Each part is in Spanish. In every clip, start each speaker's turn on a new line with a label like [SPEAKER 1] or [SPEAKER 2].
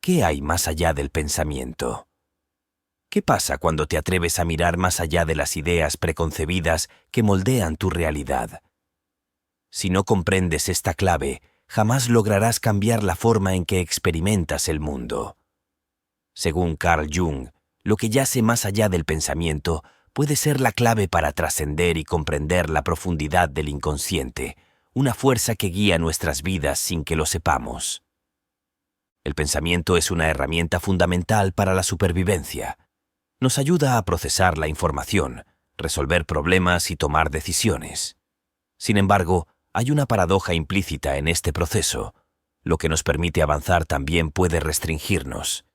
[SPEAKER 1] ¿qué hay más allá del pensamiento? ¿Qué pasa cuando te atreves a mirar más allá de las ideas preconcebidas que moldean tu realidad? Si no comprendes esta clave, jamás lograrás cambiar la forma en que experimentas el mundo. Según Carl Jung, lo que yace más allá del pensamiento puede ser la clave para trascender y comprender la profundidad del inconsciente, una fuerza que guía nuestras vidas sin que lo sepamos. El pensamiento es una herramienta fundamental para la supervivencia. Nos ayuda a procesar la información, resolver problemas y tomar decisiones. Sin embargo, hay una paradoja implícita en este proceso. Lo que nos permite avanzar también puede restringirnos.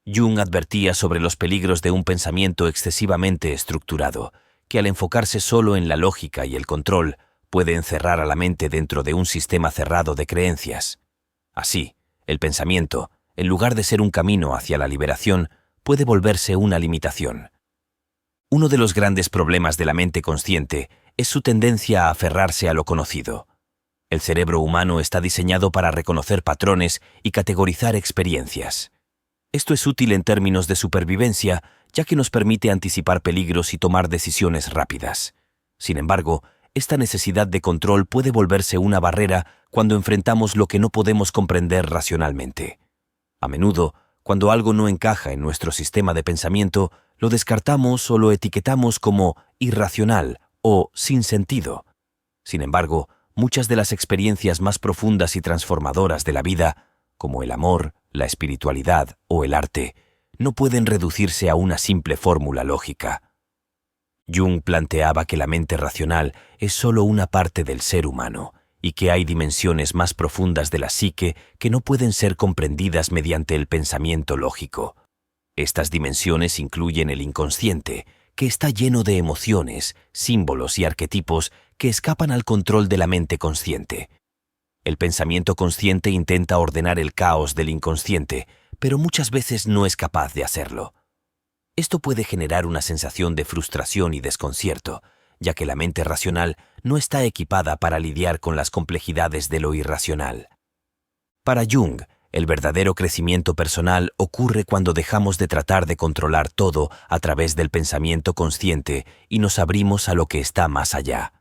[SPEAKER 1] Jung advertía sobre los peligros de un pensamiento excesivamente estructurado, que al enfocarse solo en la lógica y el control, puede encerrar a la mente dentro de un sistema cerrado de creencias. Así, el pensamiento, en lugar de ser un camino hacia la liberación, puede volverse una limitación. Uno de los grandes problemas de la mente consciente es su tendencia a aferrarse a lo conocido. El cerebro humano está diseñado para reconocer patrones y categorizar experiencias. Esto es útil en términos de supervivencia, ya que nos permite anticipar peligros y tomar decisiones rápidas. Sin embargo, esta necesidad de control puede volverse una barrera cuando enfrentamos lo que no podemos comprender racionalmente. A menudo, cuando algo no encaja en nuestro sistema de pensamiento, lo descartamos o lo etiquetamos como irracional o sin sentido. Sin embargo, muchas de las experiencias más profundas y transformadoras de la vida, como el amor, la espiritualidad o el arte, no pueden reducirse a una simple fórmula lógica. Jung planteaba que la mente racional es solo una parte del ser humano y que hay dimensiones más profundas de la psique que no pueden ser comprendidas mediante el pensamiento lógico. Estas dimensiones incluyen el inconsciente, que está lleno de emociones, símbolos y arquetipos que escapan al control de la mente consciente. El pensamiento consciente intenta ordenar el caos del inconsciente, pero muchas veces no es capaz de hacerlo. Esto puede generar una sensación de frustración y desconcierto, ya que la mente racional no está equipada para lidiar con las complejidades de lo irracional. Para Jung, el verdadero crecimiento personal ocurre cuando dejamos de tratar de controlar todo a través del pensamiento consciente y nos abrimos a lo que está más allá.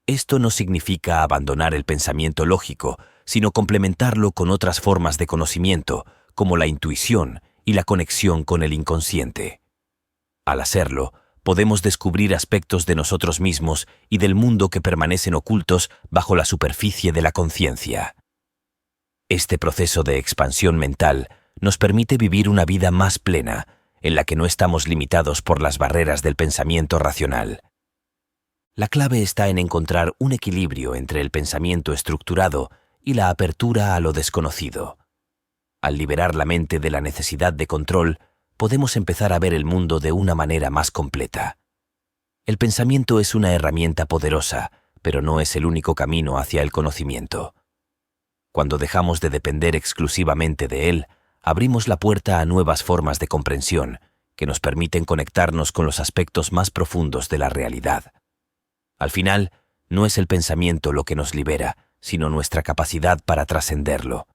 [SPEAKER 1] Esto no significa abandonar el pensamiento lógico, sino complementarlo con otras formas de conocimiento, como la intuición y la conexión con el inconsciente. Al hacerlo, podemos descubrir aspectos de nosotros mismos y del mundo que permanecen ocultos bajo la superficie de la conciencia. Este proceso de expansión mental nos permite vivir una vida más plena, en la que no estamos limitados por las barreras del pensamiento racional. La clave está en encontrar un equilibrio entre el pensamiento estructurado y la apertura a lo desconocido. Al liberar la mente de la necesidad de control, podemos empezar a ver el mundo de una manera más completa. El pensamiento es una herramienta poderosa, pero no es el único camino hacia el conocimiento. Cuando dejamos de depender exclusivamente de él, abrimos la puerta a nuevas formas de comprensión que nos permiten conectarnos con los aspectos más profundos de la realidad. Al final, no es el pensamiento lo que nos libera, sino nuestra capacidad para trascenderlo.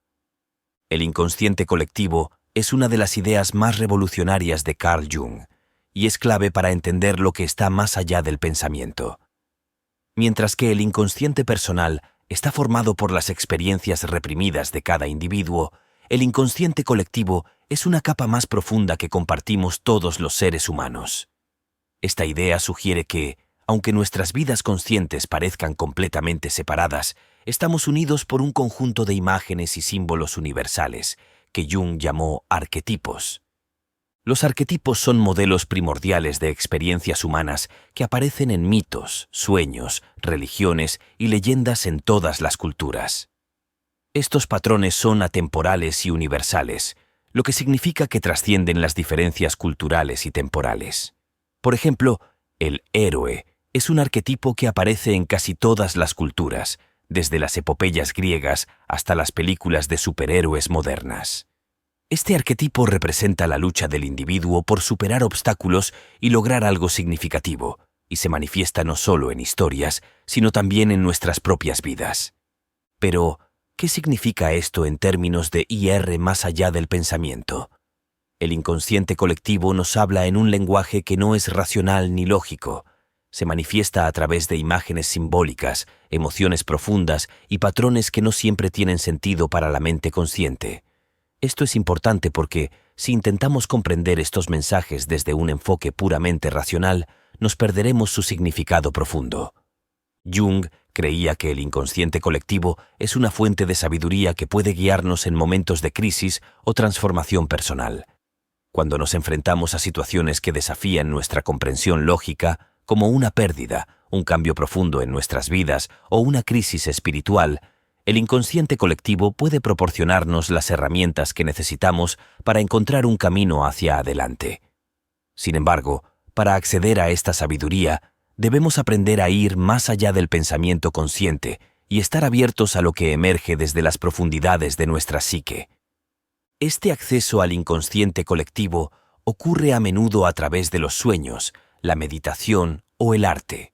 [SPEAKER 1] El inconsciente colectivo es una de las ideas más revolucionarias de Carl Jung, y es clave para entender lo que está más allá del pensamiento. Mientras que el inconsciente personal está formado por las experiencias reprimidas de cada individuo, el inconsciente colectivo es una capa más profunda que compartimos todos los seres humanos. Esta idea sugiere que, aunque nuestras vidas conscientes parezcan completamente separadas, estamos unidos por un conjunto de imágenes y símbolos universales, que Jung llamó arquetipos. Los arquetipos son modelos primordiales de experiencias humanas que aparecen en mitos, sueños, religiones y leyendas en todas las culturas. Estos patrones son atemporales y universales, lo que significa que trascienden las diferencias culturales y temporales. Por ejemplo, el héroe es un arquetipo que aparece en casi todas las culturas, desde las epopeyas griegas hasta las películas de superhéroes modernas. Este arquetipo representa la lucha del individuo por superar obstáculos y lograr algo significativo, y se manifiesta no solo en historias, sino también en nuestras propias vidas. Pero, ¿Qué significa esto en términos de IR más allá del pensamiento? El inconsciente colectivo nos habla en un lenguaje que no es racional ni lógico. Se manifiesta a través de imágenes simbólicas, emociones profundas y patrones que no siempre tienen sentido para la mente consciente. Esto es importante porque, si intentamos comprender estos mensajes desde un enfoque puramente racional, nos perderemos su significado profundo. Jung creía que el inconsciente colectivo es una fuente de sabiduría que puede guiarnos en momentos de crisis o transformación personal. Cuando nos enfrentamos a situaciones que desafían nuestra comprensión lógica, como una pérdida, un cambio profundo en nuestras vidas o una crisis espiritual, el inconsciente colectivo puede proporcionarnos las herramientas que necesitamos para encontrar un camino hacia adelante. Sin embargo, para acceder a esta sabiduría, debemos aprender a ir más allá del pensamiento consciente y estar abiertos a lo que emerge desde las profundidades de nuestra psique. Este acceso al inconsciente colectivo ocurre a menudo a través de los sueños, la meditación o el arte.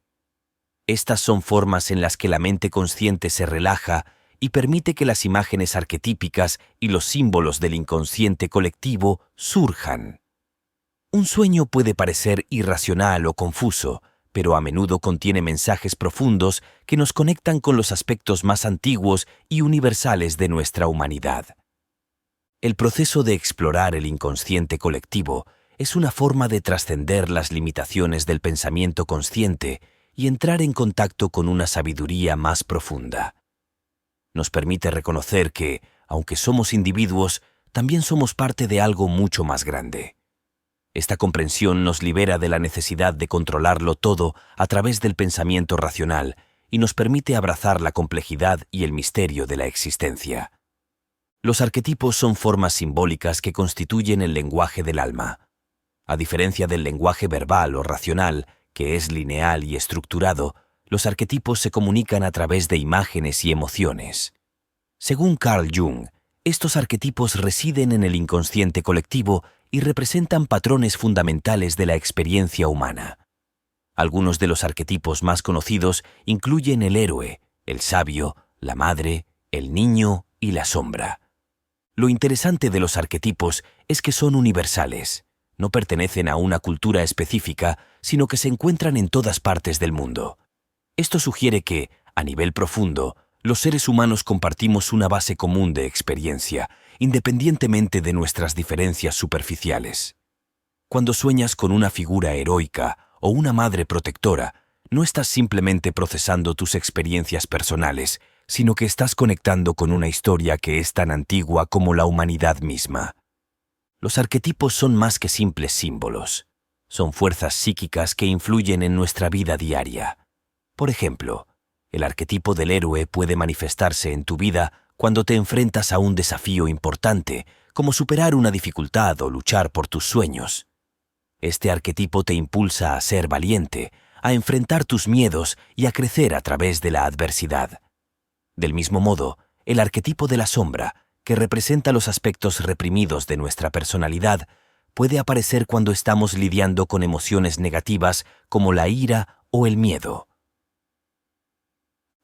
[SPEAKER 1] Estas son formas en las que la mente consciente se relaja y permite que las imágenes arquetípicas y los símbolos del inconsciente colectivo surjan. Un sueño puede parecer irracional o confuso, pero a menudo contiene mensajes profundos que nos conectan con los aspectos más antiguos y universales de nuestra humanidad. El proceso de explorar el inconsciente colectivo es una forma de trascender las limitaciones del pensamiento consciente y entrar en contacto con una sabiduría más profunda. Nos permite reconocer que, aunque somos individuos, también somos parte de algo mucho más grande. Esta comprensión nos libera de la necesidad de controlarlo todo a través del pensamiento racional y nos permite abrazar la complejidad y el misterio de la existencia. Los arquetipos son formas simbólicas que constituyen el lenguaje del alma. A diferencia del lenguaje verbal o racional, que es lineal y estructurado, los arquetipos se comunican a través de imágenes y emociones. Según Carl Jung, estos arquetipos residen en el inconsciente colectivo y representan patrones fundamentales de la experiencia humana. Algunos de los arquetipos más conocidos incluyen el héroe, el sabio, la madre, el niño y la sombra. Lo interesante de los arquetipos es que son universales. No pertenecen a una cultura específica, sino que se encuentran en todas partes del mundo. Esto sugiere que, a nivel profundo, los seres humanos compartimos una base común de experiencia, independientemente de nuestras diferencias superficiales. Cuando sueñas con una figura heroica o una madre protectora, no estás simplemente procesando tus experiencias personales, sino que estás conectando con una historia que es tan antigua como la humanidad misma. Los arquetipos son más que simples símbolos. Son fuerzas psíquicas que influyen en nuestra vida diaria. Por ejemplo, el arquetipo del héroe puede manifestarse en tu vida cuando te enfrentas a un desafío importante, como superar una dificultad o luchar por tus sueños. Este arquetipo te impulsa a ser valiente, a enfrentar tus miedos y a crecer a través de la adversidad. Del mismo modo, el arquetipo de la sombra, que representa los aspectos reprimidos de nuestra personalidad, puede aparecer cuando estamos lidiando con emociones negativas como la ira o el miedo.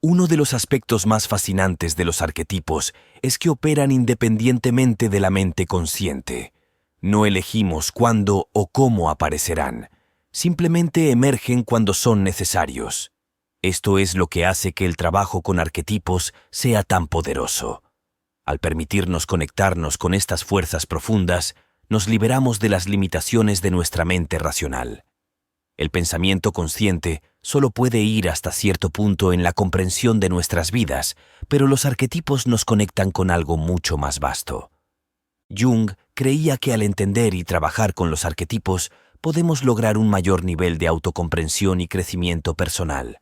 [SPEAKER 1] Uno de los aspectos más fascinantes de los arquetipos es que operan independientemente de la mente consciente. No elegimos cuándo o cómo aparecerán, simplemente emergen cuando son necesarios. Esto es lo que hace que el trabajo con arquetipos sea tan poderoso. Al permitirnos conectarnos con estas fuerzas profundas, nos liberamos de las limitaciones de nuestra mente racional. El pensamiento consciente solo puede ir hasta cierto punto en la comprensión de nuestras vidas, pero los arquetipos nos conectan con algo mucho más vasto. Jung creía que al entender y trabajar con los arquetipos, podemos lograr un mayor nivel de autocomprensión y crecimiento personal.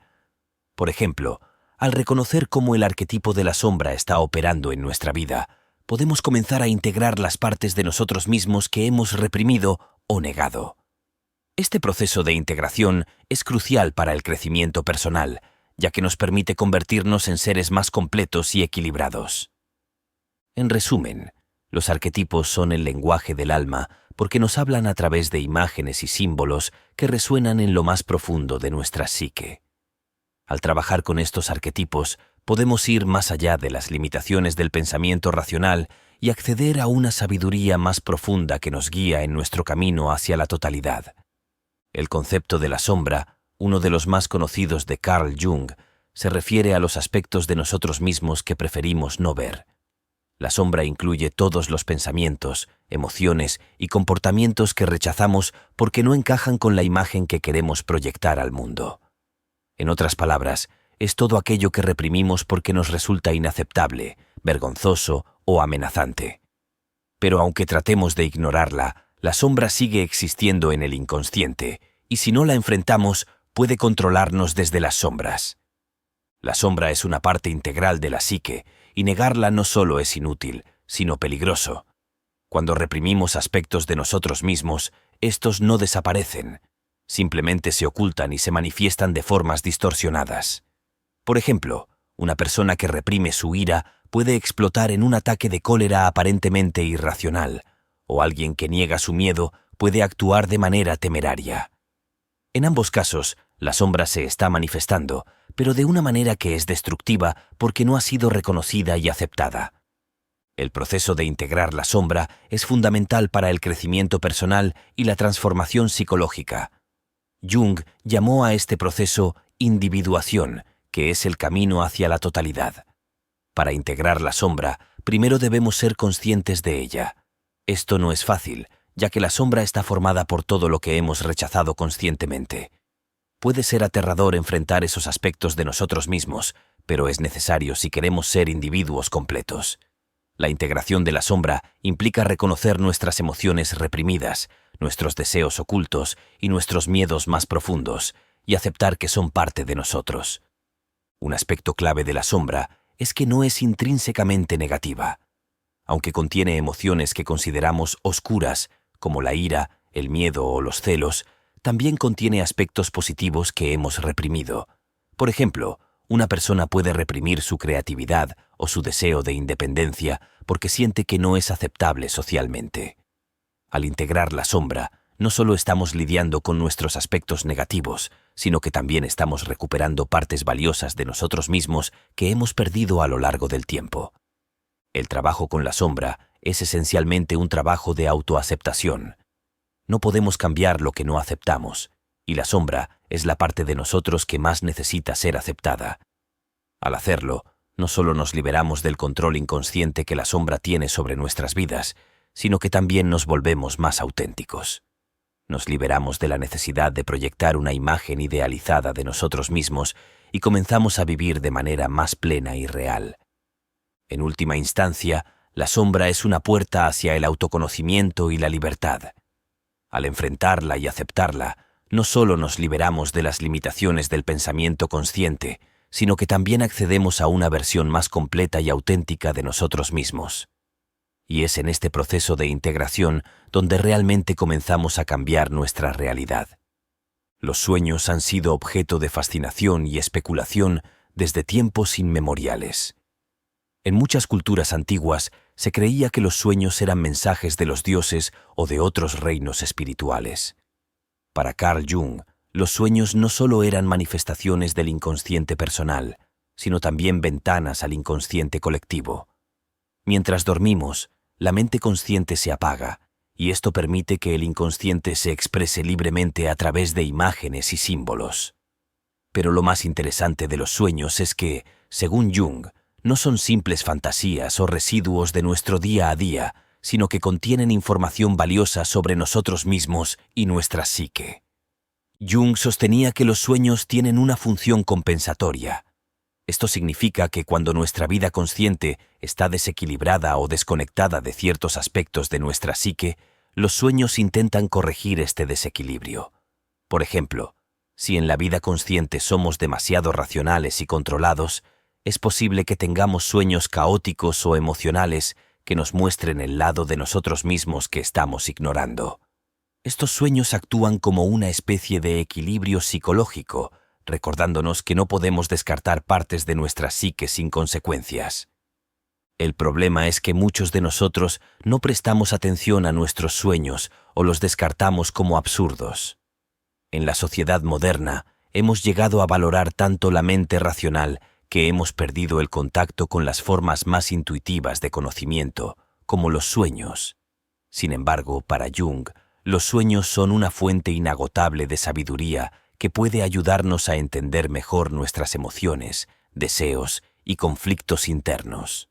[SPEAKER 1] Por ejemplo, al reconocer cómo el arquetipo de la sombra está operando en nuestra vida, podemos comenzar a integrar las partes de nosotros mismos que hemos reprimido o negado. Este proceso de integración es crucial para el crecimiento personal, ya que nos permite convertirnos en seres más completos y equilibrados. En resumen, los arquetipos son el lenguaje del alma porque nos hablan a través de imágenes y símbolos que resuenan en lo más profundo de nuestra psique. Al trabajar con estos arquetipos, podemos ir más allá de las limitaciones del pensamiento racional y acceder a una sabiduría más profunda que nos guía en nuestro camino hacia la totalidad. El concepto de la sombra, uno de los más conocidos de Carl Jung, se refiere a los aspectos de nosotros mismos que preferimos no ver. La sombra incluye todos los pensamientos, emociones y comportamientos que rechazamos porque no encajan con la imagen que queremos proyectar al mundo. En otras palabras, es todo aquello que reprimimos porque nos resulta inaceptable, vergonzoso o amenazante. Pero aunque tratemos de ignorarla, la sombra sigue existiendo en el inconsciente, y si no la enfrentamos, puede controlarnos desde las sombras. La sombra es una parte integral de la psique, y negarla no solo es inútil, sino peligroso. Cuando reprimimos aspectos de nosotros mismos, estos no desaparecen, simplemente se ocultan y se manifiestan de formas distorsionadas. Por ejemplo, una persona que reprime su ira puede explotar en un ataque de cólera aparentemente irracional, o alguien que niega su miedo puede actuar de manera temeraria. En ambos casos, la sombra se está manifestando, pero de una manera que es destructiva porque no ha sido reconocida y aceptada. El proceso de integrar la sombra es fundamental para el crecimiento personal y la transformación psicológica. Jung llamó a este proceso individuación, que es el camino hacia la totalidad. Para integrar la sombra, primero debemos ser conscientes de ella. Esto no es fácil, ya que la sombra está formada por todo lo que hemos rechazado conscientemente. Puede ser aterrador enfrentar esos aspectos de nosotros mismos, pero es necesario si queremos ser individuos completos. La integración de la sombra implica reconocer nuestras emociones reprimidas, nuestros deseos ocultos y nuestros miedos más profundos, y aceptar que son parte de nosotros. Un aspecto clave de la sombra es que no es intrínsecamente negativa. Aunque contiene emociones que consideramos oscuras, como la ira, el miedo o los celos, también contiene aspectos positivos que hemos reprimido. Por ejemplo, una persona puede reprimir su creatividad o su deseo de independencia porque siente que no es aceptable socialmente. Al integrar la sombra, no solo estamos lidiando con nuestros aspectos negativos, sino que también estamos recuperando partes valiosas de nosotros mismos que hemos perdido a lo largo del tiempo. El trabajo con la sombra es esencialmente un trabajo de autoaceptación. No podemos cambiar lo que no aceptamos, y la sombra es la parte de nosotros que más necesita ser aceptada. Al hacerlo, no solo nos liberamos del control inconsciente que la sombra tiene sobre nuestras vidas, sino que también nos volvemos más auténticos. Nos liberamos de la necesidad de proyectar una imagen idealizada de nosotros mismos y comenzamos a vivir de manera más plena y real. En última instancia, la sombra es una puerta hacia el autoconocimiento y la libertad. Al enfrentarla y aceptarla, no solo nos liberamos de las limitaciones del pensamiento consciente, sino que también accedemos a una versión más completa y auténtica de nosotros mismos. Y es en este proceso de integración donde realmente comenzamos a cambiar nuestra realidad. Los sueños han sido objeto de fascinación y especulación desde tiempos inmemoriales. En muchas culturas antiguas se creía que los sueños eran mensajes de los dioses o de otros reinos espirituales. Para Carl Jung, los sueños no solo eran manifestaciones del inconsciente personal, sino también ventanas al inconsciente colectivo. Mientras dormimos, la mente consciente se apaga, y esto permite que el inconsciente se exprese libremente a través de imágenes y símbolos. Pero lo más interesante de los sueños es que, según Jung, no son simples fantasías o residuos de nuestro día a día, sino que contienen información valiosa sobre nosotros mismos y nuestra psique. Jung sostenía que los sueños tienen una función compensatoria. Esto significa que cuando nuestra vida consciente está desequilibrada o desconectada de ciertos aspectos de nuestra psique, los sueños intentan corregir este desequilibrio. Por ejemplo, si en la vida consciente somos demasiado racionales y controlados, es posible que tengamos sueños caóticos o emocionales que nos muestren el lado de nosotros mismos que estamos ignorando. Estos sueños actúan como una especie de equilibrio psicológico, recordándonos que no podemos descartar partes de nuestra psique sin consecuencias. El problema es que muchos de nosotros no prestamos atención a nuestros sueños o los descartamos como absurdos. En la sociedad moderna, hemos llegado a valorar tanto la mente racional que hemos perdido el contacto con las formas más intuitivas de conocimiento, como los sueños. Sin embargo, para Jung, los sueños son una fuente inagotable de sabiduría que puede ayudarnos a entender mejor nuestras emociones, deseos y conflictos internos.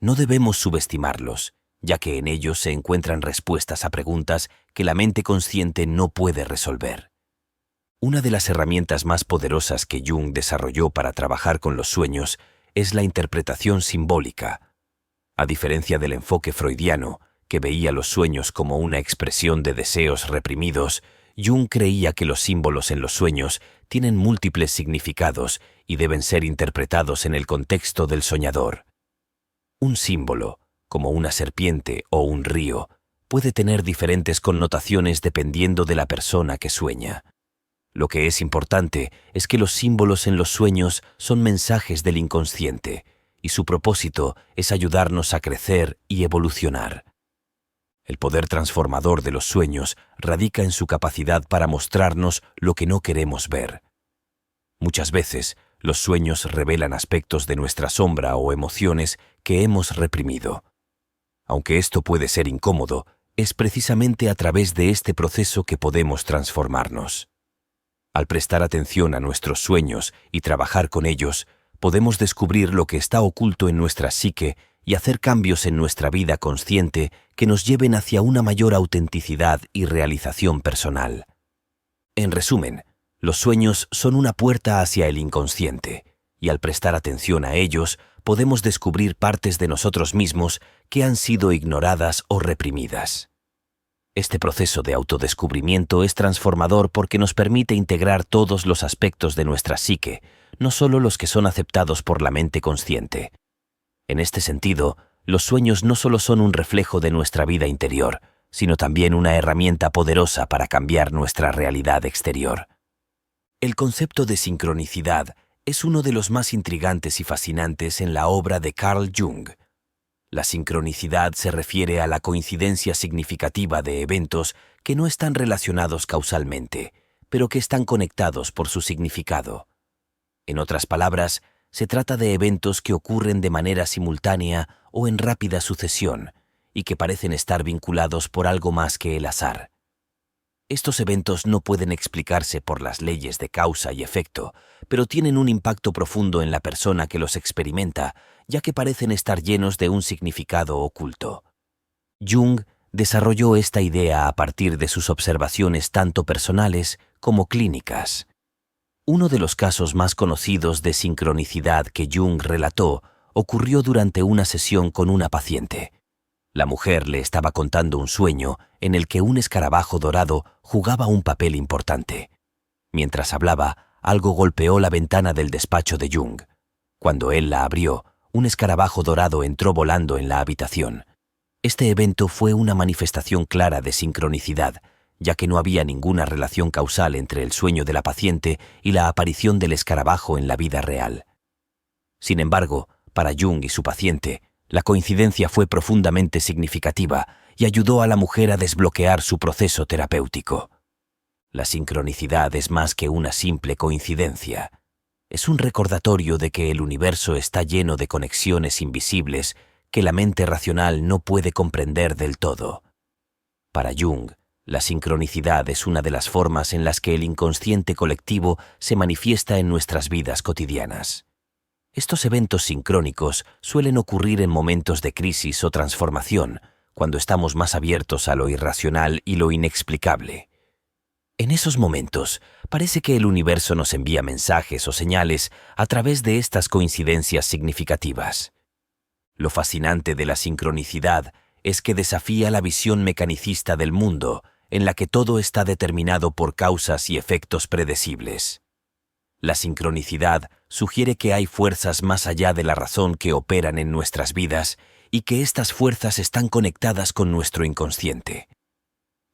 [SPEAKER 1] No debemos subestimarlos, ya que en ellos se encuentran respuestas a preguntas que la mente consciente no puede resolver. Una de las herramientas más poderosas que Jung desarrolló para trabajar con los sueños es la interpretación simbólica. A diferencia del enfoque freudiano, que veía los sueños como una expresión de deseos reprimidos, Jung creía que los símbolos en los sueños tienen múltiples significados y deben ser interpretados en el contexto del soñador. Un símbolo, como una serpiente o un río, puede tener diferentes connotaciones dependiendo de la persona que sueña. Lo que es importante es que los símbolos en los sueños son mensajes del inconsciente, y su propósito es ayudarnos a crecer y evolucionar. El poder transformador de los sueños radica en su capacidad para mostrarnos lo que no queremos ver. Muchas veces, los sueños revelan aspectos de nuestra sombra o emociones que hemos reprimido. Aunque esto puede ser incómodo, es precisamente a través de este proceso que podemos transformarnos. Al prestar atención a nuestros sueños y trabajar con ellos, podemos descubrir lo que está oculto en nuestra psique y hacer cambios en nuestra vida consciente que nos lleven hacia una mayor autenticidad y realización personal. En resumen, los sueños son una puerta hacia el inconsciente, y al prestar atención a ellos, podemos descubrir partes de nosotros mismos que han sido ignoradas o reprimidas. Este proceso de autodescubrimiento es transformador porque nos permite integrar todos los aspectos de nuestra psique, no solo los que son aceptados por la mente consciente. En este sentido, los sueños no solo son un reflejo de nuestra vida interior, sino también una herramienta poderosa para cambiar nuestra realidad exterior. El concepto de sincronicidad es uno de los más intrigantes y fascinantes en la obra de Carl Jung. La sincronicidad se refiere a la coincidencia significativa de eventos que no están relacionados causalmente, pero que están conectados por su significado. En otras palabras, se trata de eventos que ocurren de manera simultánea o en rápida sucesión y que parecen estar vinculados por algo más que el azar. Estos eventos no pueden explicarse por las leyes de causa y efecto, pero tienen un impacto profundo en la persona que los experimenta, ya que parecen estar llenos de un significado oculto. Jung desarrolló esta idea a partir de sus observaciones tanto personales como clínicas. Uno de los casos más conocidos de sincronicidad que Jung relató ocurrió durante una sesión con una paciente. La mujer le estaba contando un sueño en el que un escarabajo dorado jugaba un papel importante. Mientras hablaba, algo golpeó la ventana del despacho de Jung. Cuando él la abrió, un escarabajo dorado entró volando en la habitación. Este evento fue una manifestación clara de sincronicidad, ya que no había ninguna relación causal entre el sueño de la paciente y la aparición del escarabajo en la vida real. Sin embargo, para Jung y su paciente, la coincidencia fue profundamente significativa y ayudó a la mujer a desbloquear su proceso terapéutico. La sincronicidad es más que una simple coincidencia. Es un recordatorio de que el universo está lleno de conexiones invisibles que la mente racional no puede comprender del todo. Para Jung, la sincronicidad es una de las formas en las que el inconsciente colectivo se manifiesta en nuestras vidas cotidianas. Estos eventos sincrónicos suelen ocurrir en momentos de crisis o transformación, cuando estamos más abiertos a lo irracional y lo inexplicable. En esos momentos, parece que el universo nos envía mensajes o señales a través de estas coincidencias significativas. Lo fascinante de la sincronicidad es que desafía la visión mecanicista del mundo, en la que todo está determinado por causas y efectos predecibles. La sincronicidad sugiere que hay fuerzas más allá de la razón que operan en nuestras vidas y que estas fuerzas están conectadas con nuestro inconsciente.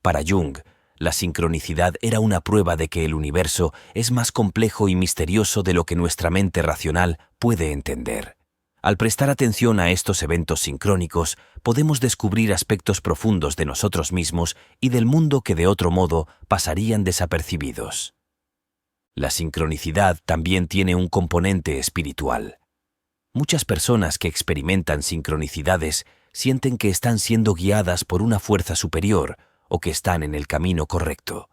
[SPEAKER 1] Para Jung, la sincronicidad era una prueba de que el universo es más complejo y misterioso de lo que nuestra mente racional puede entender. Al prestar atención a estos eventos sincrónicos, podemos descubrir aspectos profundos de nosotros mismos y del mundo que de otro modo pasarían desapercibidos. La sincronicidad también tiene un componente espiritual. Muchas personas que experimentan sincronicidades sienten que están siendo guiadas por una fuerza superior o que están en el camino correcto.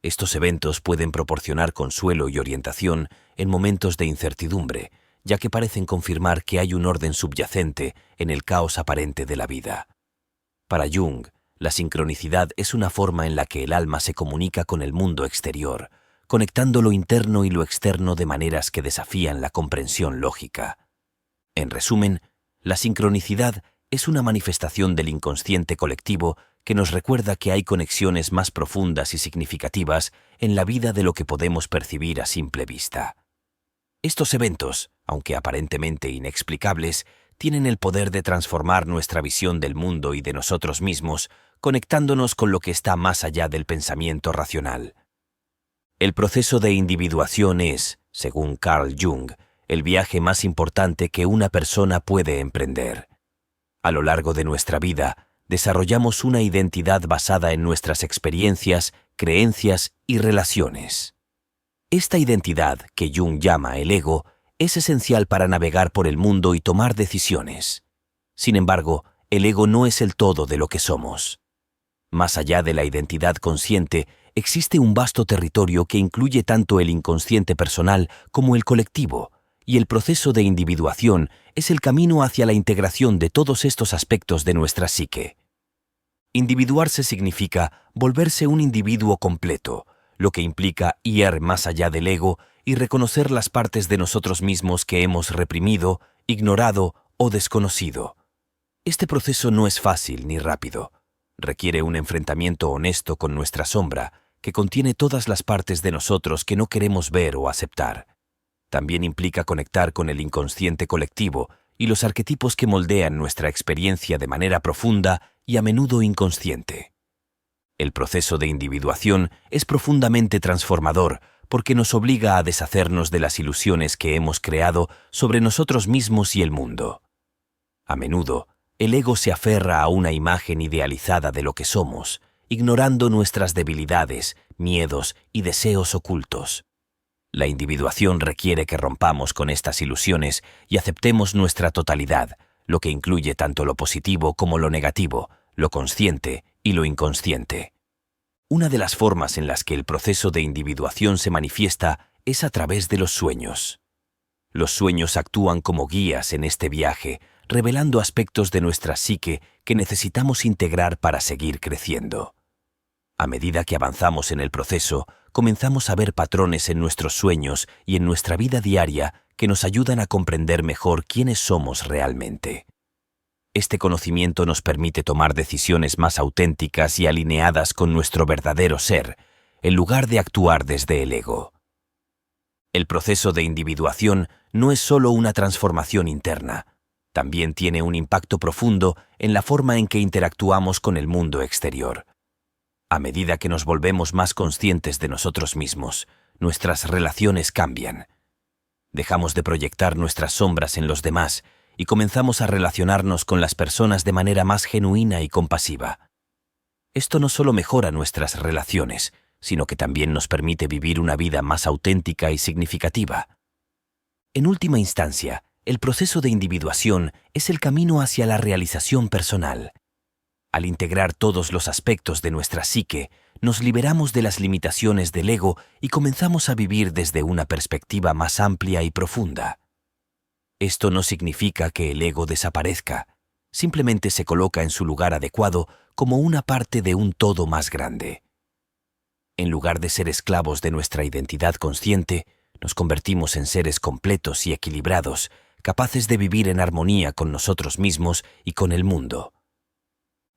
[SPEAKER 1] Estos eventos pueden proporcionar consuelo y orientación en momentos de incertidumbre, ya que parecen confirmar que hay un orden subyacente en el caos aparente de la vida. Para Jung, la sincronicidad es una forma en la que el alma se comunica con el mundo exterior, conectando lo interno y lo externo de maneras que desafían la comprensión lógica. En resumen, la sincronicidad es una manifestación del inconsciente colectivo que nos recuerda que hay conexiones más profundas y significativas en la vida de lo que podemos percibir a simple vista. Estos eventos, aunque aparentemente inexplicables, tienen el poder de transformar nuestra visión del mundo y de nosotros mismos, conectándonos con lo que está más allá del pensamiento racional. El proceso de individuación es, según Carl Jung, el viaje más importante que una persona puede emprender. A lo largo de nuestra vida, desarrollamos una identidad basada en nuestras experiencias, creencias y relaciones. Esta identidad, que Jung llama el ego, es esencial para navegar por el mundo y tomar decisiones. Sin embargo, el ego no es el todo de lo que somos. Más allá de la identidad consciente, existe un vasto territorio que incluye tanto el inconsciente personal como el colectivo, y el proceso de individuación es el camino hacia la integración de todos estos aspectos de nuestra psique. Individuarse significa volverse un individuo completo, lo que implica ir más allá del ego y reconocer las partes de nosotros mismos que hemos reprimido, ignorado o desconocido. Este proceso no es fácil ni rápido. Requiere un enfrentamiento honesto con nuestra sombra, que contiene todas las partes de nosotros que no queremos ver o aceptar. También implica conectar con el inconsciente colectivo y los arquetipos que moldean nuestra experiencia de manera profunda y a menudo inconsciente. El proceso de individuación es profundamente transformador porque nos obliga a deshacernos de las ilusiones que hemos creado sobre nosotros mismos y el mundo. A menudo, el ego se aferra a una imagen idealizada de lo que somos, ignorando nuestras debilidades, miedos y deseos ocultos. La individuación requiere que rompamos con estas ilusiones y aceptemos nuestra totalidad, lo que incluye tanto lo positivo como lo negativo, lo consciente y lo inconsciente. Una de las formas en las que el proceso de individuación se manifiesta es a través de los sueños. Los sueños actúan como guías en este viaje, revelando aspectos de nuestra psique que necesitamos integrar para seguir creciendo. A medida que avanzamos en el proceso, comenzamos a ver patrones en nuestros sueños y en nuestra vida diaria que nos ayudan a comprender mejor quiénes somos realmente. Este conocimiento nos permite tomar decisiones más auténticas y alineadas con nuestro verdadero ser, en lugar de actuar desde el ego. El proceso de individuación no es solo una transformación interna, también tiene un impacto profundo en la forma en que interactuamos con el mundo exterior. A medida que nos volvemos más conscientes de nosotros mismos, nuestras relaciones cambian. Dejamos de proyectar nuestras sombras en los demás y comenzamos a relacionarnos con las personas de manera más genuina y compasiva. Esto no solo mejora nuestras relaciones, sino que también nos permite vivir una vida más auténtica y significativa. En última instancia, el proceso de individuación es el camino hacia la realización personal. Al integrar todos los aspectos de nuestra psique, nos liberamos de las limitaciones del ego y comenzamos a vivir desde una perspectiva más amplia y profunda. Esto no significa que el ego desaparezca, simplemente se coloca en su lugar adecuado como una parte de un todo más grande. En lugar de ser esclavos de nuestra identidad consciente, nos convertimos en seres completos y equilibrados, capaces de vivir en armonía con nosotros mismos y con el mundo.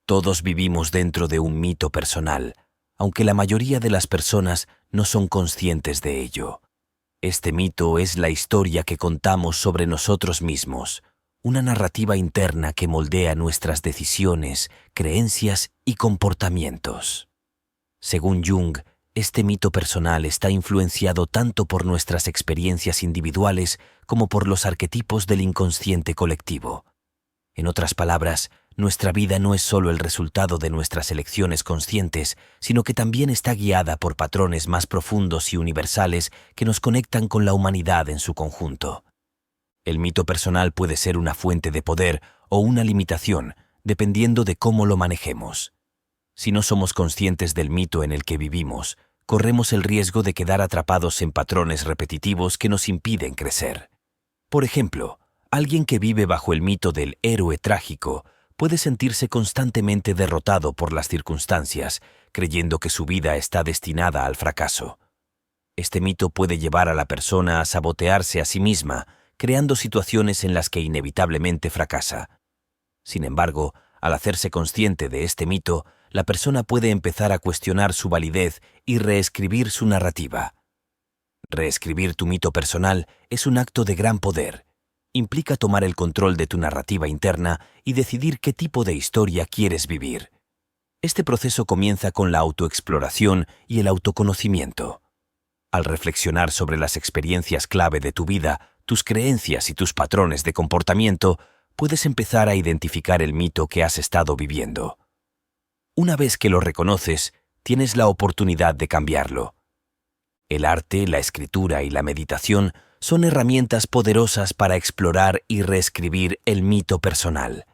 [SPEAKER 1] Todos vivimos dentro de un mito personal, aunque la mayoría de las personas no son conscientes de ello. Este mito es la historia que contamos sobre nosotros mismos, una narrativa interna que moldea nuestras decisiones, creencias y comportamientos. Según Jung, este mito personal está influenciado tanto por nuestras experiencias individuales como por los arquetipos del inconsciente colectivo. En otras palabras, nuestra vida no es solo el resultado de nuestras elecciones conscientes, sino que también está guiada por patrones más profundos y universales que nos conectan con la humanidad en su conjunto. El mito personal puede ser una fuente de poder o una limitación, dependiendo de cómo lo manejemos. Si no somos conscientes del mito en el que vivimos, corremos el riesgo de quedar atrapados en patrones repetitivos que nos impiden crecer. Por ejemplo, alguien que vive bajo el mito del héroe trágico puede sentirse constantemente derrotado por las circunstancias, creyendo que su vida está destinada al fracaso. Este mito puede llevar a la persona a sabotearse a sí misma, creando situaciones en las que inevitablemente fracasa. Sin embargo, al hacerse consciente de este mito, la persona puede empezar a cuestionar su validez y reescribir su narrativa. Reescribir tu mito personal es un acto de gran poder. Implica tomar el control de tu narrativa interna y decidir qué tipo de historia quieres vivir. Este proceso comienza con la autoexploración y el autoconocimiento. Al reflexionar sobre las experiencias clave de tu vida, tus creencias y tus patrones de comportamiento, puedes empezar a identificar el mito que has estado viviendo. Una vez que lo reconoces, tienes la oportunidad de cambiarlo. El arte, la escritura y la meditación son herramientas poderosas para explorar y reescribir el mito personal.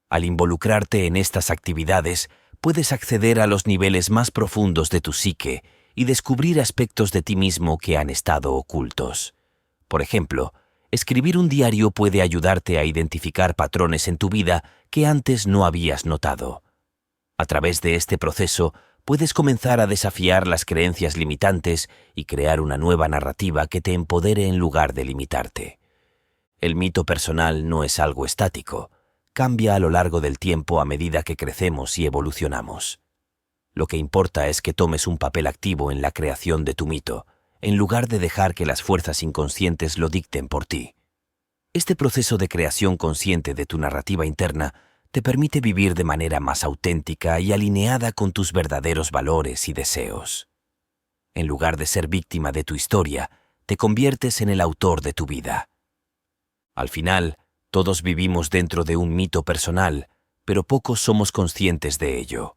[SPEAKER 1] Al involucrarte en estas actividades, puedes acceder a los niveles más profundos de tu psique y descubrir aspectos de ti mismo que han estado ocultos. Por ejemplo, escribir un diario puede ayudarte a identificar patrones en tu vida que antes no habías notado. A través de este proceso, puedes comenzar a desafiar las creencias limitantes y crear una nueva narrativa que te empodere en lugar de limitarte. El mito personal no es algo estático, cambia a lo largo del tiempo a medida que crecemos y evolucionamos. Lo que importa es que tomes un papel activo en la creación de tu mito, en lugar de dejar que las fuerzas inconscientes lo dicten por ti. Este proceso de creación consciente de tu narrativa interna te permite vivir de manera más auténtica y alineada con tus verdaderos valores y deseos. En lugar de ser víctima de tu historia, te conviertes en el autor de tu vida. Al final, todos vivimos dentro de un mito personal, pero pocos somos conscientes de ello.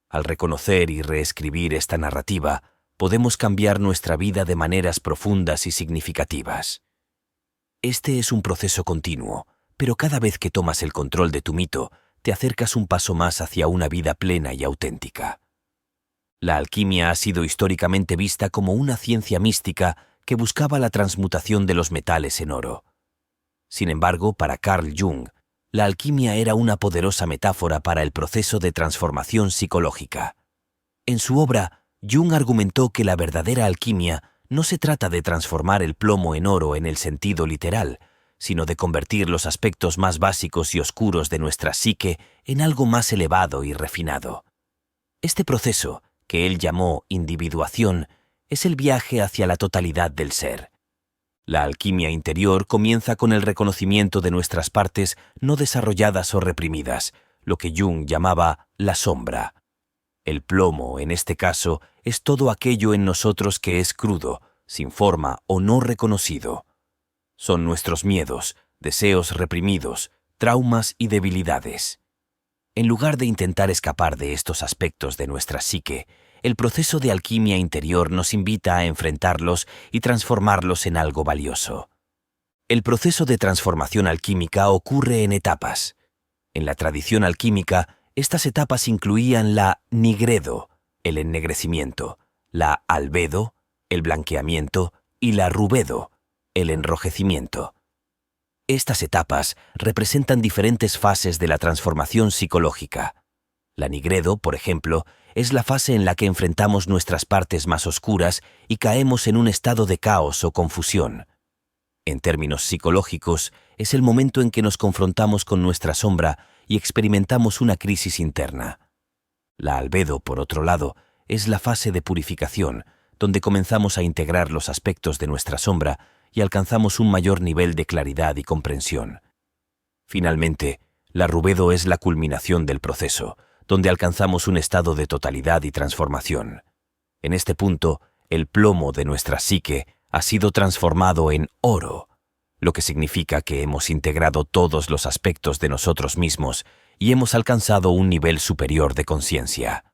[SPEAKER 1] Al reconocer y reescribir esta narrativa, podemos cambiar nuestra vida de maneras profundas y significativas. Este es un proceso continuo, pero cada vez que tomas el control de tu mito, te acercas un paso más hacia una vida plena y auténtica. La alquimia ha sido históricamente vista como una ciencia mística que buscaba la transmutación de los metales en oro. Sin embargo, para Carl Jung, la alquimia era una poderosa metáfora para el proceso de transformación psicológica. En su obra, Jung argumentó que la verdadera alquimia no se trata de transformar el plomo en oro en el sentido literal, sino de convertir los aspectos más básicos y oscuros de nuestra psique en algo más elevado y refinado. Este proceso, que él llamó individuación, es el viaje hacia la totalidad del ser. La alquimia interior comienza con el reconocimiento de nuestras partes no desarrolladas o reprimidas, lo que Jung llamaba la sombra. El plomo, en este caso, es todo aquello en nosotros que es crudo, sin forma o no reconocido. Son nuestros miedos, deseos reprimidos, traumas y debilidades. En lugar de intentar escapar de estos aspectos de nuestra psique, el proceso de alquimia interior nos invita a enfrentarlos y transformarlos en algo valioso. El proceso de transformación alquímica ocurre en etapas. En la tradición alquímica, estas etapas incluían la nigredo, el ennegrecimiento, la albedo, el blanqueamiento, y la rubedo, el enrojecimiento. Estas etapas representan diferentes fases de la transformación psicológica. La nigredo, por ejemplo, es la fase en la que enfrentamos nuestras partes más oscuras y caemos en un estado de caos o confusión. En términos psicológicos, es el momento en que nos confrontamos con nuestra sombra y experimentamos una crisis interna. La albedo, por otro lado, es la fase de purificación, donde comenzamos a integrar los aspectos de nuestra sombra y alcanzamos un mayor nivel de claridad y comprensión. Finalmente, la rubedo es la culminación del proceso, donde alcanzamos un estado de totalidad y transformación. En este punto, el plomo de nuestra psique ha sido transformado en oro, lo que significa que hemos integrado todos los aspectos de nosotros mismos y hemos alcanzado un nivel superior de conciencia.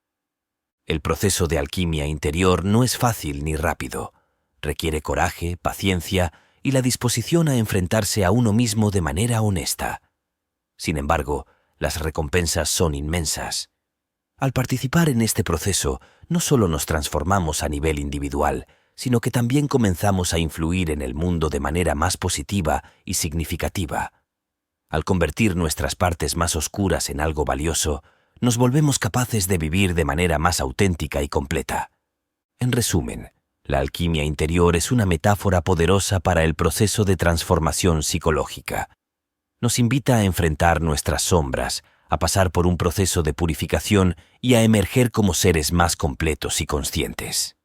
[SPEAKER 1] El proceso de alquimia interior no es fácil ni rápido. Requiere coraje, paciencia y la disposición a enfrentarse a uno mismo de manera honesta. Sin embargo, las recompensas son inmensas. Al participar en este proceso, no solo nos transformamos a nivel individual, sino que también comenzamos a influir en el mundo de manera más positiva y significativa. Al convertir nuestras partes más oscuras en algo valioso, nos volvemos capaces de vivir de manera más auténtica y completa. En resumen, la alquimia interior es una metáfora poderosa para el proceso de transformación psicológica. Nos invita a enfrentar nuestras sombras, a pasar por un proceso de purificación y a emerger como seres más completos y conscientes.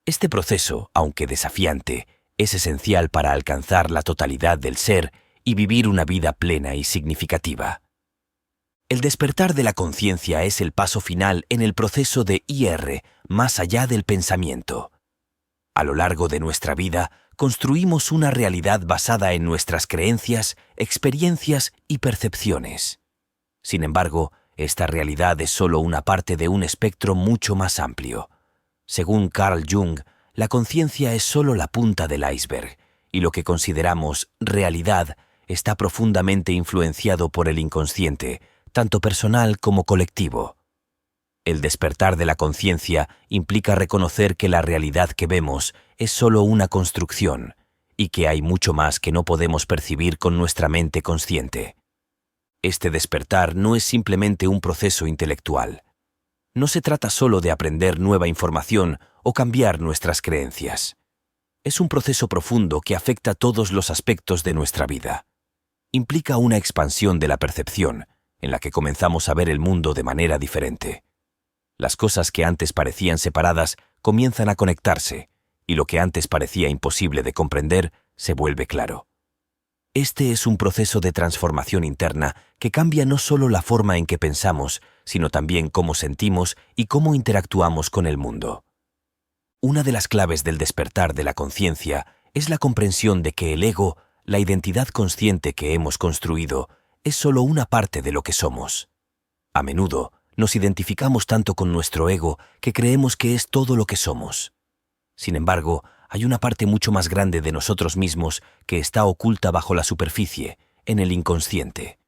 [SPEAKER 1] Este proceso, aunque desafiante, es esencial para alcanzar la totalidad del ser y vivir una vida plena y significativa. El despertar de la conciencia es el paso final en el proceso de IR, más allá del pensamiento. A lo largo de nuestra vida, construimos una realidad basada en nuestras creencias, experiencias y percepciones. Sin embargo, esta realidad es solo una parte de un espectro mucho más amplio. Según Carl Jung, la conciencia es solo la punta del iceberg, y lo que consideramos realidad está profundamente influenciado por el inconsciente, tanto personal como colectivo. El despertar de la conciencia implica reconocer que la realidad que vemos es solo una construcción, y que hay mucho más que no podemos percibir con nuestra mente consciente. Este despertar no es simplemente un proceso intelectual. No se trata solo de aprender nueva información o cambiar nuestras creencias. Es un proceso profundo que afecta todos los aspectos de nuestra vida. Implica una expansión de la percepción, en la que comenzamos a ver el mundo de manera diferente. Las cosas que antes parecían separadas comienzan a conectarse, y lo que antes parecía imposible de comprender se vuelve claro. Este es un proceso de transformación interna que cambia no solo la forma en que pensamos, sino también cómo sentimos y cómo interactuamos con el mundo. Una de las claves del despertar de la conciencia es la comprensión de que el ego, la identidad consciente que hemos construido, es solo una parte de lo que somos. A menudo, nos identificamos tanto con nuestro ego que creemos que es todo lo que somos. Sin embargo, hay una parte mucho más grande de nosotros mismos que está oculta bajo la superficie, en el inconsciente.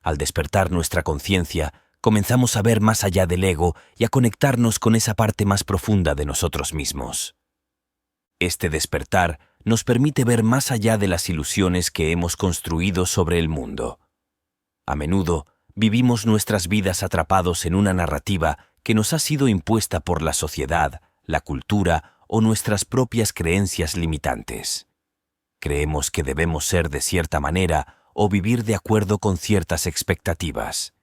[SPEAKER 1] Al despertar nuestra conciencia, comenzamos a ver más allá del ego y a conectarnos con esa parte más profunda de nosotros mismos. Este despertar nos permite ver más allá de las ilusiones que hemos construido sobre el mundo. A menudo, vivimos nuestras vidas atrapados en una narrativa que nos ha sido impuesta por la sociedad, la cultura o nuestras propias creencias limitantes. Creemos que debemos ser de cierta manera o vivir de acuerdo con ciertas expectativas.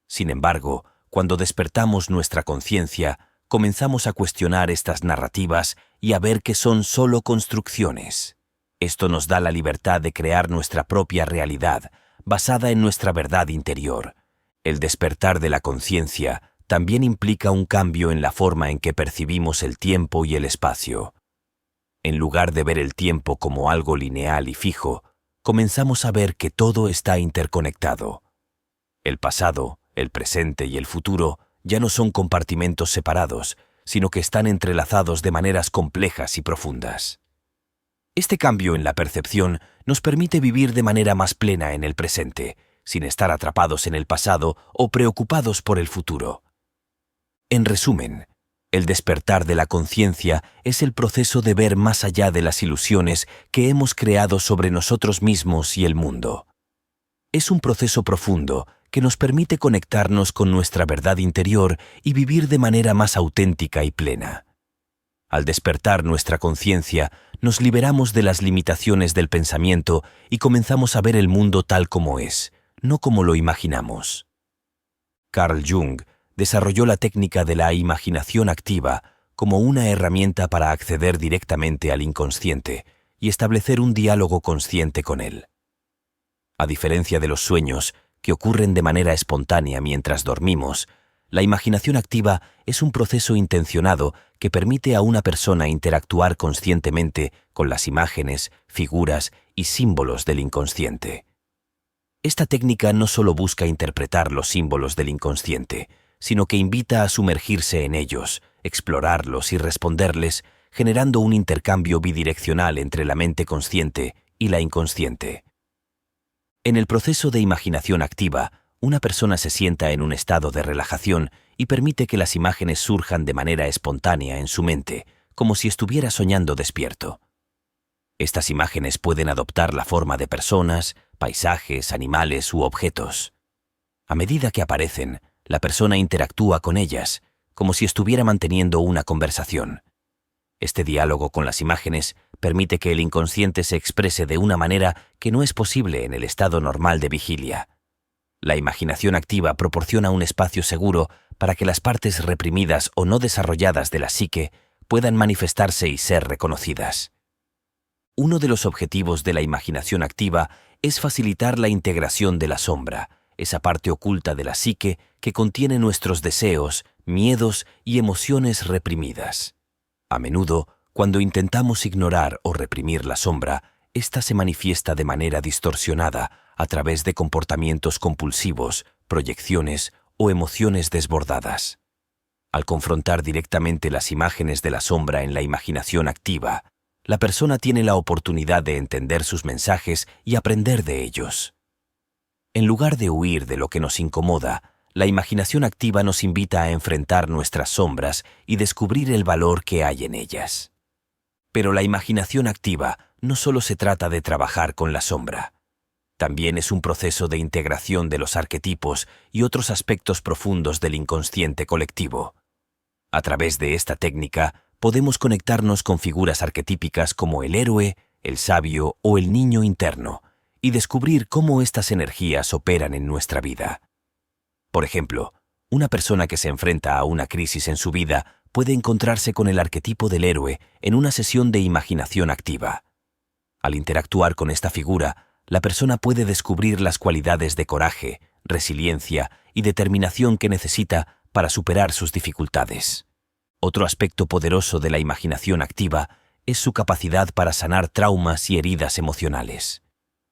[SPEAKER 1] Sin embargo, cuando despertamos nuestra conciencia, comenzamos a cuestionar estas narrativas y a ver que son solo construcciones. Esto nos da la libertad de crear nuestra propia realidad, basada en nuestra verdad interior. El despertar de la conciencia también implica un cambio en la forma en que percibimos el tiempo y el espacio. En lugar de ver el tiempo como algo lineal y fijo, comenzamos a ver que todo está interconectado. El pasado, el presente y el futuro ya no son compartimentos separados, sino que están entrelazados de maneras complejas y profundas. Este cambio en la percepción nos permite vivir de manera más plena en el presente, sin estar atrapados en el pasado o preocupados por el futuro. En resumen, el despertar de la conciencia es el proceso de ver más allá de las ilusiones que hemos creado sobre nosotros mismos y el mundo. Es un proceso profundo que nos permite conectarnos con nuestra verdad interior y vivir de manera más auténtica y plena. Al despertar nuestra conciencia, nos liberamos de las limitaciones del pensamiento y comenzamos a ver el mundo tal como es, no como lo imaginamos. Carl Jung desarrolló la técnica de la imaginación activa como una herramienta para acceder directamente al inconsciente y establecer un diálogo consciente con él. A diferencia de los sueños, que ocurren de manera espontánea mientras dormimos, la imaginación activa es un proceso intencionado que permite a una persona interactuar conscientemente con las imágenes, figuras y símbolos del inconsciente. Esta técnica no solo busca interpretar los símbolos del inconsciente, sino que invita a sumergirse en ellos, explorarlos y responderles, generando un intercambio bidireccional entre la mente consciente y la inconsciente. En el proceso de imaginación activa, una persona se sienta en un estado de relajación y permite que las imágenes surjan de manera espontánea en su mente, como si estuviera soñando despierto. Estas imágenes pueden adoptar la forma de personas, paisajes, animales u objetos. A medida que aparecen, la persona interactúa con ellas, como si estuviera manteniendo una conversación. Este diálogo con las imágenes permite que el inconsciente se exprese de una manera que no es posible en el estado normal de vigilia. La imaginación activa proporciona un espacio seguro para que las partes reprimidas o no desarrolladas de la psique puedan manifestarse y ser reconocidas. Uno de los objetivos de la imaginación activa es facilitar la integración de la sombra, esa parte oculta de la psique que contiene nuestros deseos, miedos y emociones reprimidas. A menudo, cuando intentamos ignorar o reprimir la sombra, ésta se manifiesta de manera distorsionada a través de comportamientos compulsivos, proyecciones o emociones desbordadas. Al confrontar directamente las imágenes de la sombra en la imaginación activa, la persona tiene la oportunidad de entender sus mensajes y aprender de ellos. En lugar de huir de lo que nos incomoda, la imaginación activa nos invita a enfrentar nuestras sombras y descubrir el valor que hay en ellas. Pero la imaginación activa no solo se trata de trabajar con la sombra. También es un proceso de integración de los arquetipos y otros aspectos profundos del inconsciente colectivo. A través de esta técnica, podemos conectarnos con figuras arquetípicas como el héroe, el sabio o el niño interno, y descubrir cómo estas energías operan en nuestra vida. Por ejemplo, una persona que se enfrenta a una crisis en su vida puede encontrarse con el arquetipo del héroe en una sesión de imaginación activa. Al interactuar con esta figura, la persona puede descubrir las cualidades de coraje, resiliencia y determinación que necesita para superar sus dificultades. Otro aspecto poderoso de la imaginación activa es su capacidad para sanar traumas y heridas emocionales.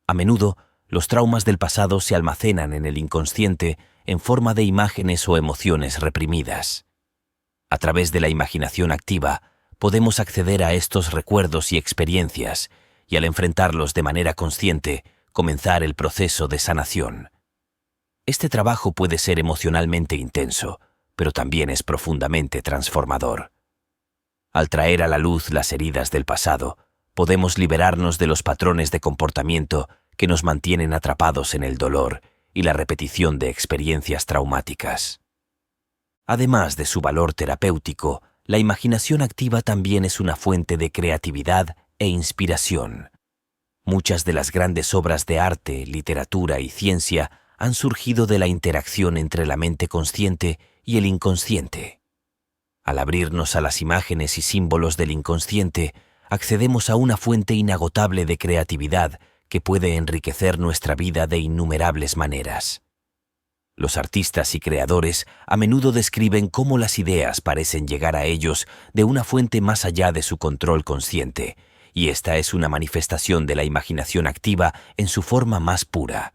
[SPEAKER 1] A menudo, los traumas del pasado se almacenan en el inconsciente en forma de imágenes o emociones reprimidas. A través de la imaginación activa, podemos acceder a estos recuerdos y experiencias, y al enfrentarlos de manera consciente, comenzar el proceso de sanación. Este trabajo puede ser emocionalmente intenso, pero también es profundamente transformador. Al traer a la luz las heridas del pasado, podemos liberarnos de los patrones de comportamiento que nos mantienen atrapados en el dolor y la repetición de experiencias traumáticas. Además de su valor terapéutico, la imaginación activa también es una fuente de creatividad e inspiración. Muchas de las grandes obras de arte, literatura y ciencia han surgido de la interacción entre la mente consciente y el inconsciente. Al abrirnos a las imágenes y símbolos del inconsciente, accedemos a una fuente inagotable de creatividad que puede enriquecer nuestra vida de innumerables maneras. Los artistas y creadores a menudo describen cómo las ideas parecen llegar a ellos de una fuente más allá de su control consciente, y esta es una manifestación de la imaginación activa en su forma más pura.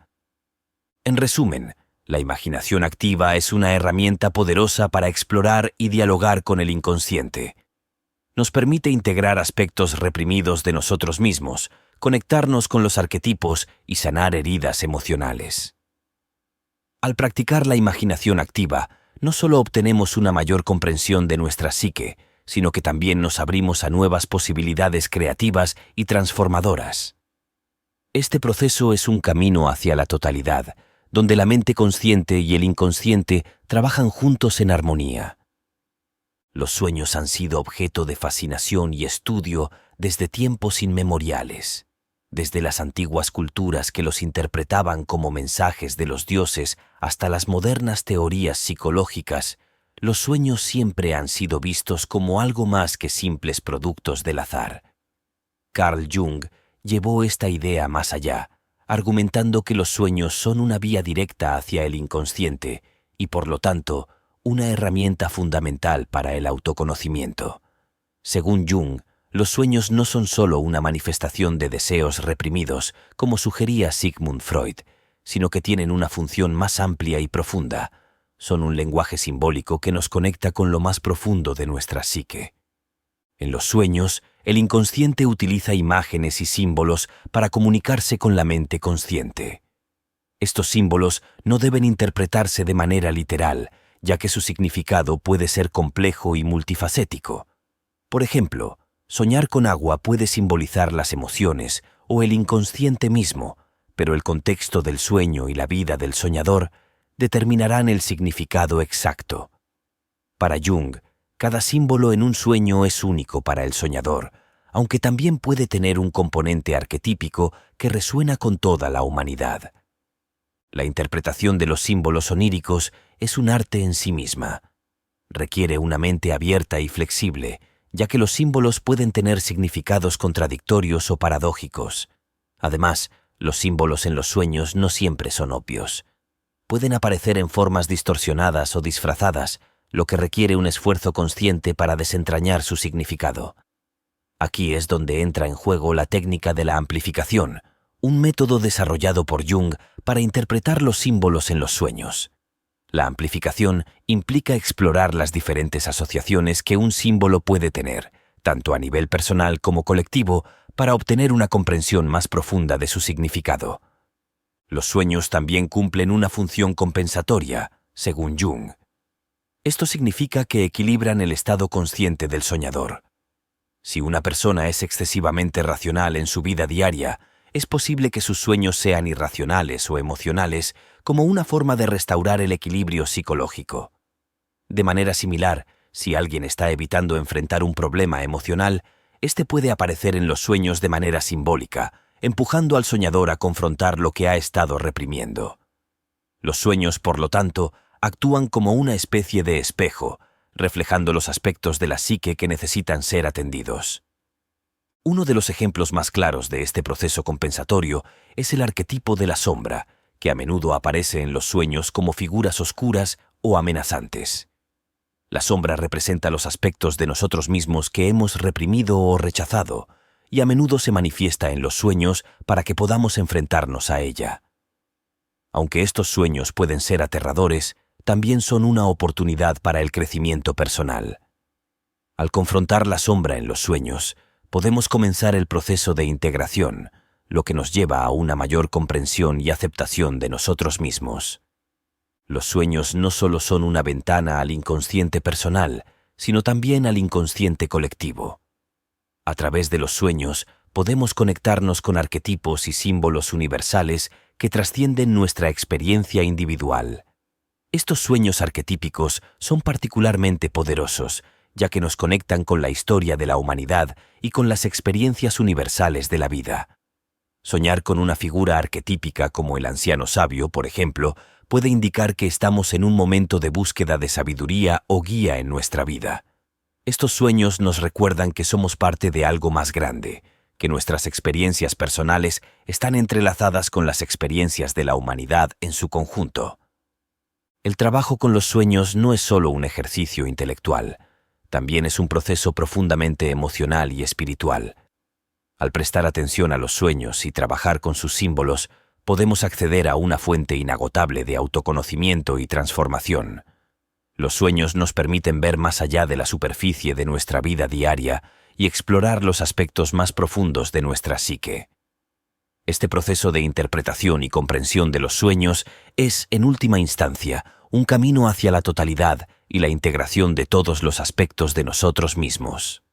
[SPEAKER 1] En resumen, la imaginación activa es una herramienta poderosa para explorar y dialogar con el inconsciente. Nos permite integrar aspectos reprimidos de nosotros mismos, conectarnos con los arquetipos y sanar heridas emocionales. Al practicar la imaginación activa, no solo obtenemos una mayor comprensión de nuestra psique, sino que también nos abrimos a nuevas posibilidades creativas y transformadoras. Este proceso es un camino hacia la totalidad, donde la mente consciente y el inconsciente trabajan juntos en armonía. Los sueños han sido objeto de fascinación y estudio desde tiempos inmemoriales. Desde las antiguas culturas que los interpretaban como mensajes de los dioses hasta las modernas teorías psicológicas, los sueños siempre han sido vistos como algo más que simples productos del azar. Carl Jung llevó esta idea más allá, argumentando que los sueños son una vía directa hacia el inconsciente y, por lo tanto, una herramienta fundamental para el autoconocimiento. Según Jung, los sueños no son solo una manifestación de deseos reprimidos, como sugería Sigmund Freud, sino que tienen una función más amplia y profunda. Son un lenguaje simbólico que nos conecta con lo más profundo de nuestra psique. En los sueños, el inconsciente utiliza imágenes y símbolos para comunicarse con la mente consciente. Estos símbolos no deben interpretarse de manera literal, ya que su significado puede ser complejo y multifacético. Por ejemplo, soñar con agua puede simbolizar las emociones o el inconsciente mismo, pero el contexto del sueño y la vida del soñador determinarán el significado exacto. Para Jung, cada símbolo en un sueño es único para el soñador, aunque también puede tener un componente arquetípico que resuena con toda la humanidad. La interpretación de los símbolos oníricos es un arte en sí misma. Requiere una mente abierta y flexible, ya que los símbolos pueden tener significados contradictorios o paradójicos. Además, los símbolos en los sueños no siempre son obvios. Pueden aparecer en formas distorsionadas o disfrazadas, lo que requiere un esfuerzo consciente para desentrañar su significado. Aquí es donde entra en juego la técnica de la amplificación, un método desarrollado por Jung para interpretar los símbolos en los sueños. La amplificación implica explorar las diferentes asociaciones que un símbolo puede tener, tanto a nivel personal como colectivo, para obtener una comprensión más profunda de su significado. Los sueños también cumplen una función compensatoria, según Jung. Esto significa que equilibran el estado consciente del soñador. Si una persona es excesivamente racional en su vida diaria, es posible que sus sueños sean irracionales o emocionales como una forma de restaurar el equilibrio psicológico. De manera similar, si alguien está evitando enfrentar un problema emocional, este puede aparecer en los sueños de manera simbólica, empujando al soñador a confrontar lo que ha estado reprimiendo. Los sueños, por lo tanto, actúan como una especie de espejo, reflejando los aspectos de la psique que necesitan ser atendidos. Uno de los ejemplos más claros de este proceso compensatorio es el arquetipo de la sombra, que a menudo aparece en los sueños como figuras oscuras o amenazantes. La sombra representa los aspectos de nosotros mismos que hemos reprimido o rechazado, y a menudo se manifiesta en los sueños para que podamos enfrentarnos a ella. Aunque estos sueños pueden ser aterradores, también son una oportunidad para el crecimiento personal. Al confrontar la sombra en los sueños, podemos comenzar el proceso de integración, lo que nos lleva a una mayor comprensión y aceptación de nosotros mismos. Los sueños no solo son una ventana al inconsciente personal, sino también al inconsciente colectivo. A través de los sueños podemos conectarnos con arquetipos y símbolos universales que trascienden nuestra experiencia individual. Estos sueños arquetípicos son particularmente poderosos, ya que nos conectan con la historia de la humanidad y con las experiencias universales de la vida. Soñar con una figura arquetípica como el anciano sabio, por ejemplo, puede indicar que estamos en un momento de búsqueda de sabiduría o guía en nuestra vida. Estos sueños nos recuerdan que somos parte de algo más grande, que nuestras experiencias personales están entrelazadas con las experiencias de la humanidad en su conjunto. El trabajo con los sueños no es solo un ejercicio intelectual, también es un proceso profundamente emocional y espiritual. Al prestar atención a los sueños y trabajar con sus símbolos, podemos acceder a una fuente inagotable de autoconocimiento y transformación. Los sueños nos permiten ver más allá de la superficie de nuestra vida diaria y explorar los aspectos más profundos de nuestra psique. Este proceso de interpretación y comprensión de los sueños es, en última instancia, un camino hacia la totalidad y la integración de todos los aspectos de nosotros mismos.